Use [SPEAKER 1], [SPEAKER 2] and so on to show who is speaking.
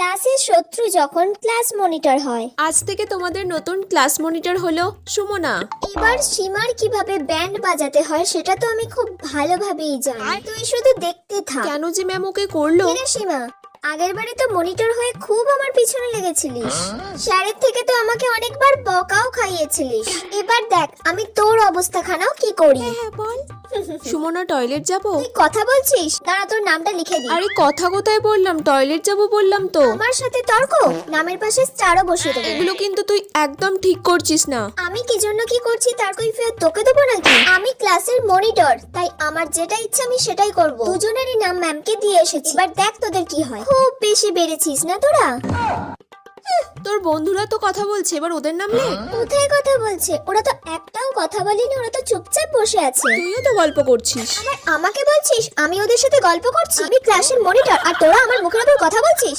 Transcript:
[SPEAKER 1] ক্লাসের শত্রু যখন ক্লাস মনিটর হয়।
[SPEAKER 2] আজ থেকে তোমাদের নতুন ক্লাস মনিটর হলো সুমনা।
[SPEAKER 1] এবার সীমার কিভাবে ব্যান্ড বাজাতে হয় সেটা তো আমি খুব ভালোভাবেই জানি, তুই শুধু দেখতে থাক।
[SPEAKER 2] কেন যে ম্যাম ওকে করলো?
[SPEAKER 1] কিরে সীমা, আগের বারে তো মনিটর হয়ে খুব আমার পিছনে লেগেছিলিস, স্যারের থেকে তো আমাকে অনেকবার বকাও খাইয়েছিলিস। এবার দেখ আমি তোর অবস্থাখানাও কি করি।
[SPEAKER 2] হ্যাঁ বল। সুমনা টয়লেট যাব।
[SPEAKER 1] তুই কথা বলছিস, দাঁড়া তোর নামটা লিখে দি।
[SPEAKER 2] আরে কথা কোথায় বললাম, টয়লেট যাব বললাম তো।
[SPEAKER 1] আমার সাথে তর্ক? নামের পাশে স্টারও বসিয়ে দেবো।
[SPEAKER 2] এগুলো কিন্তু তুই একদম ঠিক করছিস না।
[SPEAKER 1] আমি কি জন্য কি করছি তার কৈফিয়ত তোকে দেবো নাকি? আমি ক্লাসের মনিটর, তাই আমার যেটা ইচ্ছা আমি সেটাই করব। দুজনেরই নাম ম্যামকে দিয়ে এসেছি, এবার দেখ তোদের কি হয়। খুব বেশি বেড়েছিস না তোরা?
[SPEAKER 2] তোর বন্ধুরা তো কথা বলছে, এবার ওদের নাম লে।
[SPEAKER 1] কোথায় কথা বলছে? ওরা তো একটাও কথা বলেনি, ওরা তো চুপচাপ বসে আছে।
[SPEAKER 2] তুইও তো গল্প করছিস।
[SPEAKER 1] আবার আমাকে বলছিস আমি ওদের সাথে গল্প করছি? আমি ক্লাসের মনিটর আর তোরা আমার মুখের উপর কথা বলছিস?